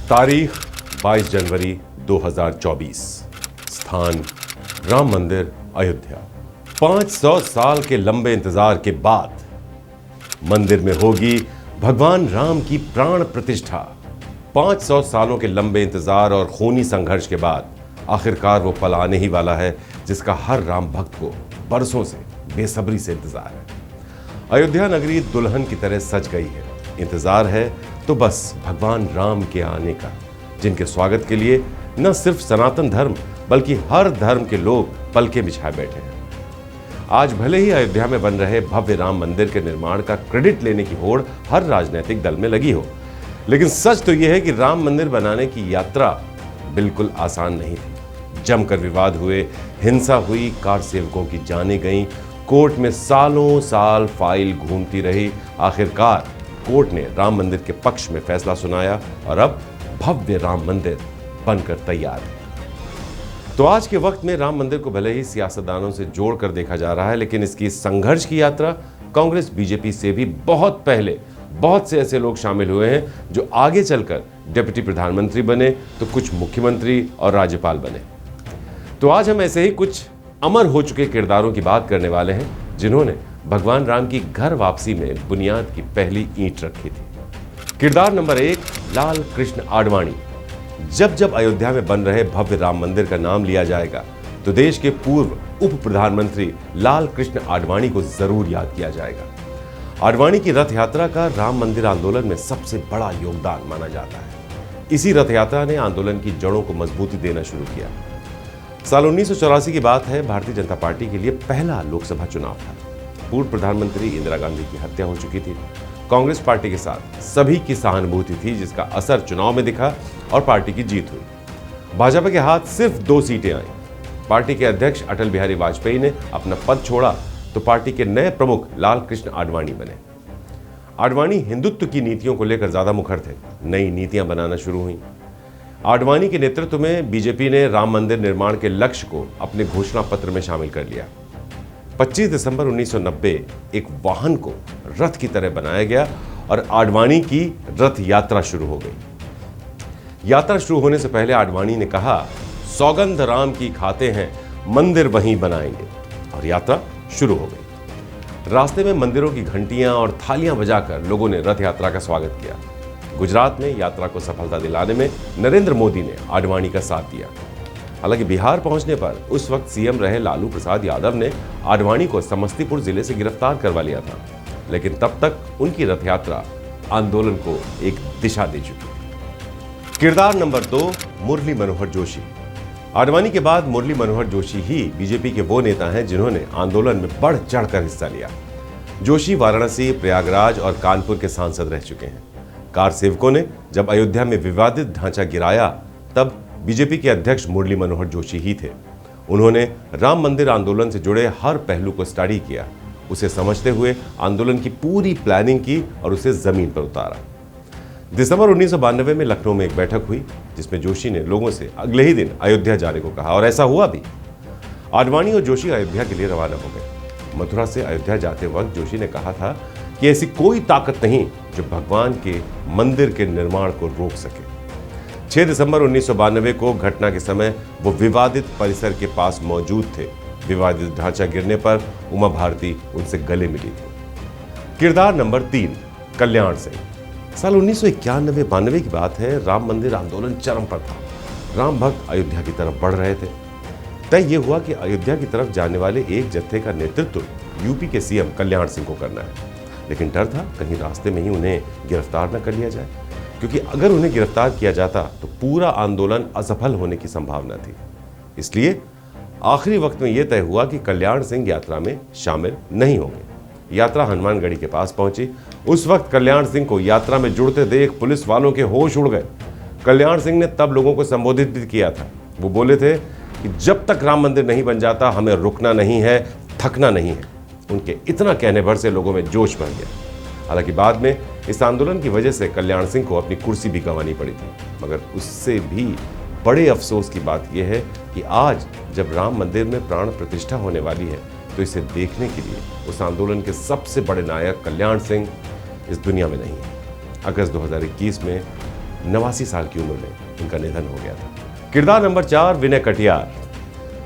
तारीख 22 जनवरी 2024। स्थान राम मंदिर अयोध्या। 500 साल के लंबे इंतजार के बाद मंदिर में होगी भगवान राम की प्राण प्रतिष्ठा। 500 सालों के लंबे इंतजार और खूनी संघर्ष के बाद आखिरकार वो पल आने ही वाला है जिसका हर राम भक्त को बरसों से बेसब्री से इंतजार है। अयोध्या नगरी दुल्हन की तरह सज गई है। इंतजार है तो बस भगवान राम के आने का, जिनके स्वागत के लिए न सिर्फ सनातन धर्म बल्कि हर धर्म के लोग पलके बिछाए बैठे हैं। आज भले ही अयोध्या में बन रहे भव्य राम मंदिर के निर्माण का क्रेडिट लेने की होड़ हर राजनीतिक दल में लगी हो, लेकिन सच तो यह है कि राम मंदिर बनाने की यात्रा बिल्कुल आसान नहीं थी। जमकर विवाद हुए, हिंसा हुई, कार सेवकों की जानें गईं, कोर्ट में सालों साल फाइल घूमती रही। आखिरकार कोर्ट ने राम मंदिर के पक्ष में फैसला सुनाया और अब भव्य राम मंदिर बनकर तैयार है। तो आज के वक्त में राम मंदिर को भले ही सियासतदानों से जोड़कर देखा जा रहा है, लेकिन इसकी संघर्ष की यात्रा कांग्रेस बीजेपी से भी बहुत पहले बहुत से ऐसे लोग शामिल हुए हैं जो आगे चलकर डिप्टी प्रधानमंत्री बने तो कुछ मुख्यमंत्री और राज्यपाल बने। तो आज हम ऐसे ही कुछ अमर हो चुके किरदारों की बात करने वाले हैं जिन्होंने भगवान राम की घर वापसी में बुनियाद की पहली ईंट रखी थी। किरदार नंबर 1, लाल कृष्ण आडवाणी। जब जब अयोध्या में बन रहे भव्य राम मंदिर का नाम लिया जाएगा तो देश के पूर्व उप प्रधानमंत्री लाल कृष्ण आडवाणी को जरूर याद किया जाएगा। आडवाणी की रथ यात्रा का राम मंदिर आंदोलन में सबसे बड़ा योगदान माना जाता है। इसी रथ यात्रा ने आंदोलन की जड़ों को मजबूती देना शुरू किया। साल 1984 की बात है। भारतीय जनता पार्टी के लिए पहला लोकसभा चुनाव था। पूर्व प्रधानमंत्री इंदिरा गांधी की हत्या हो चुकी थी। कांग्रेस पार्टी के साथ सभी की सहानुभूति थी, जिसका असर चुनाव में दिखा और पार्टी की जीत हुई। भाजपा के हाथ सिर्फ 2 सीटें आईं। पार्टी के अध्यक्ष अटल बिहारी वाजपेयी ने अपना पद छोड़ा तो पार्टी के नए प्रमुख लाल कृष्ण आडवाणी बने। आडवाणी हिंदुत्व की नीतियों को लेकर ज्यादा मुखर थे। नई नीतियां बनाना शुरू हुई। आडवाणी के नेतृत्व में बीजेपी ने राम मंदिर निर्माण के लक्ष्य को अपने घोषणा पत्र में शामिल कर लिया। 25 दिसंबर 1990 एक वाहन को रथ की तरह बनाया गया और आडवाणी की रथ यात्रा शुरू हो गई। यात्रा शुरू होने से पहले आडवाणी ने कहा, सौगंध राम की खाते हैं, मंदिर वहीं बनाएंगे, और यात्रा शुरू हो गई। रास्ते में मंदिरों की घंटियां और थालियां बजाकर लोगों ने रथ यात्रा का स्वागत किया। गुजरात में यात्रा को सफलता दिलाने में नरेंद्र मोदी ने आडवाणी का साथ दिया। हालांकि बिहार पहुंचने पर उस वक्त सीएम रहे लालू प्रसाद यादव ने आडवाणी को समस्तीपुर जिले से गिरफ्तार करवा लिया था, लेकिन तब तक उनकी रथ यात्रा आंदोलन को एक दिशा दे चुकी थी। किरदार नंबर 2, मुरली मनोहर जोशी। आडवाणी के बाद मुरली मनोहर जोशी ही बीजेपी के वो नेता हैं जिन्होंने आंदोलन में बढ़ चढ़कर हिस्सा लिया। जोशी वाराणसी, प्रयागराज और कानपुर के सांसद रह चुके हैं। कार सेवकों ने जब अयोध्या में विवादित ढांचा गिराया तब बीजेपी के अध्यक्ष मुरली मनोहर जोशी ही थे। उन्होंने राम मंदिर आंदोलन से जुड़े हर पहलू को स्टडी किया, उसे समझते हुए आंदोलन की पूरी प्लानिंग की और उसे जमीन पर उतारा। दिसंबर 1992 में लखनऊ में एक बैठक हुई जिसमें जोशी ने लोगों से अगले ही दिन अयोध्या जाने को कहा, और ऐसा हुआ भी। आडवाणी और जोशी अयोध्या के लिए रवाना हो गए। मथुरा से अयोध्या जाते वक्त जोशी ने कहा था कि ऐसी कोई ताकत नहीं जो भगवान के मंदिर के निर्माण को रोक सके। 6 दिसंबर 1992 को घटना के समय वो विवादित परिसर के पास मौजूद थे। विवादित ढांचा गिरने पर उमा भारती उनसे गले मिली थी। किरदार नंबर 3, कल्याण सिंह। साल 1991-92 की बात है। राम मंदिर आंदोलन चरम पर था। राम भक्त अयोध्या की तरफ बढ़ रहे थे। तय ये हुआ कि अयोध्या की तरफ जाने वाले एक जत्थे का नेतृत्व यूपी के सीएम कल्याण सिंह को करना है, लेकिन डर था कहीं रास्ते में ही उन्हें गिरफ्तार न कर लिया जाए, क्योंकि अगर उन्हें गिरफ्तार किया जाता तो पूरा आंदोलन असफल होने की संभावना थी। इसलिए आखिरी वक्त में यह तय हुआ कि कल्याण सिंह यात्रा में शामिल नहीं होंगे। यात्रा हनुमानगढ़ी के पास पहुंची। उस वक्त कल्याण सिंह को यात्रा में जुड़ते देख पुलिस वालों के होश उड़ गए। कल्याण सिंह ने तब लोगों को संबोधित भी किया था। वो बोले थे कि जब तक राम मंदिर नहीं बन जाता हमें रुकना नहीं है, थकना नहीं है। उनके इतना कहने भर से लोगों में जोश भर गया। हालांकि बाद में इस आंदोलन की वजह से कल्याण सिंह को अपनी कुर्सी भी गंवानी पड़ी थी, मगर उससे भी बड़े अफसोस की बात यह है कि आज जब राम मंदिर में प्राण प्रतिष्ठा होने वाली है तो इसे देखने के लिए उस आंदोलन के सबसे बड़े नायक कल्याण सिंह इस दुनिया में नहीं है। अगस्त 2021 में 89 साल की उम्र में उनका निधन हो गया था। किरदार नंबर 4, विनय कटियार।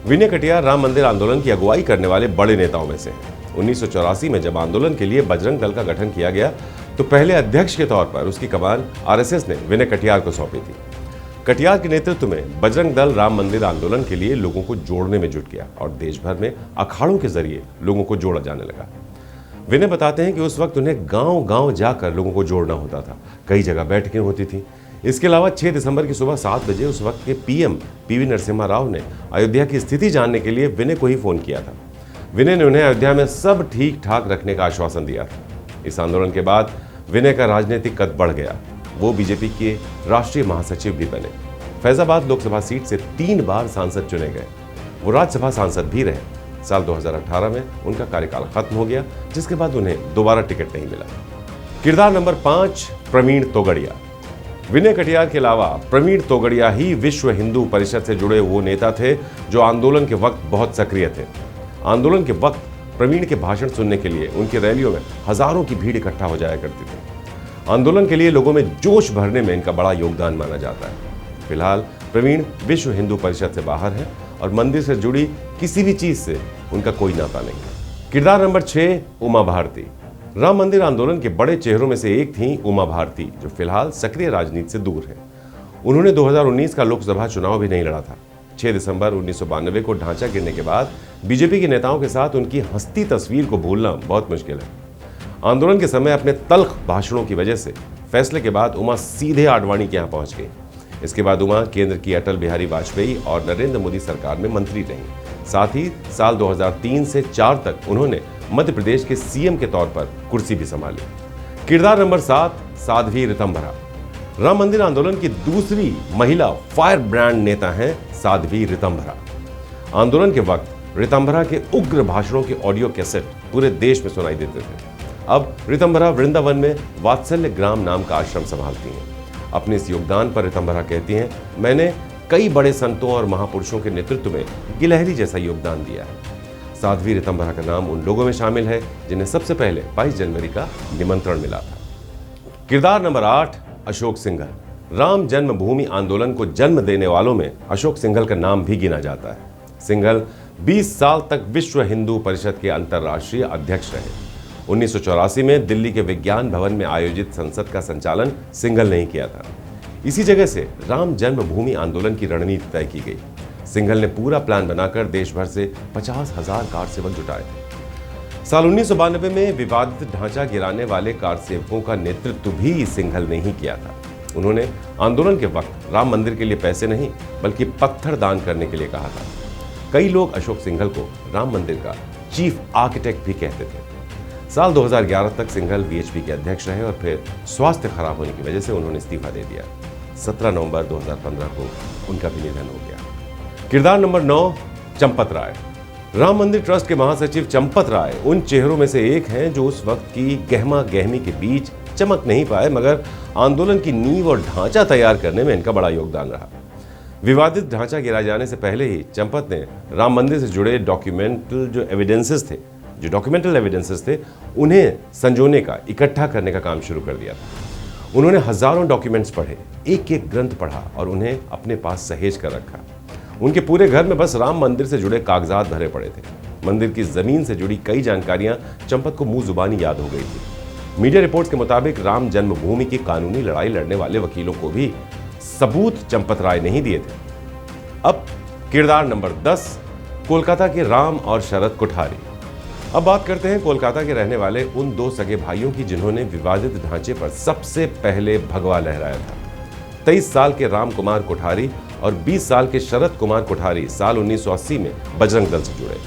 विनय कटियार राम मंदिर आंदोलन की अगुवाई करने वाले बड़े नेताओं में से हैं। 1984 में जब आंदोलन के लिए बजरंग दल का गठन किया गया तो पहले अध्यक्ष के तौर पर उसकी कमान आरएसएस ने विनय कटियार को सौंपी थी। कटियार के नेतृत्व में बजरंग दल राम मंदिर आंदोलन के लिए लोगों को जोड़ने में जुट गया और देश भर में अखाड़ों के जरिए लोगों को जोड़ा जाने लगा। विनय बताते हैं कि उस वक्त उन्हें गांव-गांव जाकर लोगों को जोड़ना होता था। कई जगह बैठकें होती थी। इसके अलावा 6 दिसंबर की सुबह 7 बजे उस वक्त के पीएम पीवी नरसिम्हा राव ने अयोध्या की स्थिति जानने के लिए विनय को ही फोन किया था। विनय ने उन्हें अयोध्या में सब ठीक ठाक रखने का आश्वासन दिया था। इस आंदोलन के बाद विनय का राजनीतिक कद बढ़ गया। वो बीजेपी के राष्ट्रीय महासचिव भी बने। फैजाबाद लोकसभा सीट से 3 बार सांसद चुने गए। वो राज्यसभा सांसद भी रहे। साल 2018 में उनका कार्यकाल खत्म हो गया, जिसके बाद उन्हें दोबारा टिकट नहीं मिला। किरदार नंबर 5, प्रवीण तोगड़िया। विनय कटियार के अलावा प्रवीण तोगड़िया ही विश्व हिंदू परिषद से जुड़े वो नेता थे जो आंदोलन के वक्त बहुत सक्रिय थे। आंदोलन के वक्त प्रवीण के भाषण सुनने के लिए उनकी रैलियों में हजारों की भीड़ इकट्ठा हो जाया करती थी। आंदोलन के लिए लोगों में जोश भरने में इनका बड़ा योगदान माना जाता है। फिलहाल प्रवीण विश्व हिंदू परिषद से बाहर है और मंदिर से जुड़ी किसी भी चीज से उनका कोई नाता नहीं है। किरदार नंबर 6, उमा भारती। राम मंदिर आंदोलन के बड़े चेहरों में से एक थी उमा भारती, जो फिलहाल सक्रिय राजनीति से दूर है। उन्होंने 2019 का लोकसभा चुनाव भी नहीं लड़ा था। 6 दिसंबर 1992 को ढांचा गिरने के बाद बीजेपी के नेताओं के साथ उनकी हंसती तस्वीर को भूलना बहुत मुश्किल है। आंदोलन के समय अपने तल्ख भाषणों की वजह से फैसले के बाद उमा सीधे आडवाणी के यहाँ पहुंच गई। इसके बाद उमा केंद्र की अटल बिहारी वाजपेयी और नरेंद्र मोदी सरकार में मंत्री रहीं। साथ ही साल 2003 से 4 तक उन्होंने मध्य प्रदेश के सीएम के तौर पर कुर्सी भी संभाली। किरदार नंबर 7, साध्वी ऋतंभरा। राम मंदिर आंदोलन की दूसरी महिला फायर ब्रांड नेता हैं साध्वी ऋतंभरा। आंदोलन के वक्त ऋतंभरा के उग्र भाषणों के ऑडियो कैसेट पूरे देश में सुनाई देते थे। अब ऋतंभरा वृंदावन में वात्सल्य ग्राम नाम का आश्रम संभालती हैं। अपने इस योगदान पर ऋतंभरा कहती हैं, मैंने कई बड़े संतों और महापुरुषों के नेतृत्व में गिलहरी जैसा योगदान दिया है। साध्वी ऋतंभरा का नाम उन लोगों में शामिल है जिन्हें सबसे पहले 22 जनवरी का निमंत्रण मिला था। किरदार नंबर 8, अशोक सिंघल। राम जन्मभूमि आंदोलन को जन्म देने वालों में अशोक सिंघल का नाम भी गिना जाता है। सिंघल 20 साल तक विश्व हिंदू परिषद के अंतर्राष्ट्रीय अध्यक्ष रहे। 1984 में दिल्ली के विज्ञान भवन में आयोजित संसद का संचालन सिंघल ने ही किया था। इसी जगह से राम जन्मभूमि आंदोलन की रणनीति तय की गई। सिंघल ने पूरा प्लान बनाकर देश भर से 50,000 कार सेवक जुटाए थे। साल 1992 में विवादित ढांचा गिराने वाले कार सेवकों का नेतृत्व भी सिंघल ने ही किया था। उन्होंने आंदोलन के वक्त राम मंदिर के लिए पैसे नहीं बल्कि पत्थर दान करने के लिए कहा था। कई लोग अशोक सिंघल को राम मंदिर का चीफ आर्किटेक्ट भी कहते थे। साल 2011 तक सिंघल वीएचपी के अध्यक्ष रहे और फिर स्वास्थ्य खराब होने की वजह से उन्होंने इस्तीफा दे दिया। 17 नवंबर 2015 को उनका भी निधन हो गया। किरदार नंबर 9, चंपत राय। राम मंदिर ट्रस्ट के महासचिव चंपत राय उन चेहरों में से एक हैं जो उस वक्त की गहमा गहमी के बीच चमक नहीं पाए, मगर आंदोलन की नींव और ढांचा तैयार करने में इनका बड़ा योगदान रहा। विवादित ढांचा गिराए जाने से पहले ही चंपत ने राम मंदिर से जुड़े डॉक्यूमेंटल एविडेंसेस थे उन्हें संजोने का, इकट्ठा करने का काम शुरू कर दिया था। उन्होंने हजारों डॉक्यूमेंट्स पढ़े, एक एक ग्रंथ पढ़ा और उन्हें अपने पास सहेज कर रखा। उनके पूरे घर में बस राम मंदिर से जुड़े कागजात भरे पड़े थे। मंदिर की जमीन से जुड़ी कई जानकारियां चंपत को मुंह जुबानी याद हो गई थी। मीडिया रिपोर्ट्स के मुताबिक राम जन्मभूमि की कानूनी लड़ाई लड़ने वाले वकीलों को भी सबूत चंपत राय नहीं दिए थे। अब किरदार नंबर 10, कोलकाता के राम और शरद कोठारी। अब बात करते हैं कोलकाता के रहने वाले उन 2 सगे भाइयों की जिन्होंने विवादित ढांचे पर सबसे पहले भगवा लहराया था। 23 साल के राम कुमार कोठारी और 20 साल के शरद कुमार कोठारी साल 1980 में बजरंग दल से जुड़े।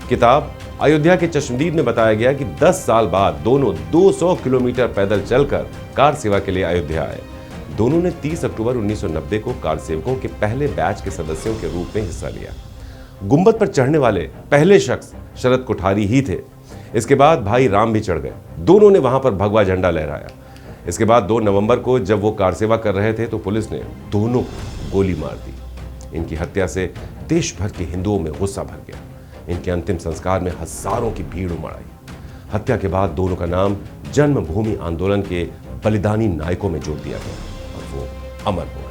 किताब अयोध्या के चश्मदीद में बताया गया कि 10 साल बाद दोनों 200 किलोमीटर पैदल चलकर कार सेवा के लिए अयोध्या आए। दोनों ने 30 अक्टूबर 1990 को कार सेवकों के पहले बैच के सदस्यों के रूप में हिस्सा लिया। गुंबद पर चढ़ने वाले पहले शख्स शरद कोठारी ही थे। इसके बाद भाई राम भी चढ़ गए। दोनों ने वहां पर भगवा झंडा लहराया। इसके बाद 2 नवंबर को जब वो कार सेवा कर रहे थे तो पुलिस ने दोनों को गोली मार दी। इनकी हत्या से देश भर के हिंदुओं में गुस्सा भर गया। इनके अंतिम संस्कार में हजारों की भीड़ उमड़ आई। हत्या के बाद दोनों का नाम जन्मभूमि आंदोलन के बलिदानी नायकों में जोड़ दिया गया और वो अमर हो।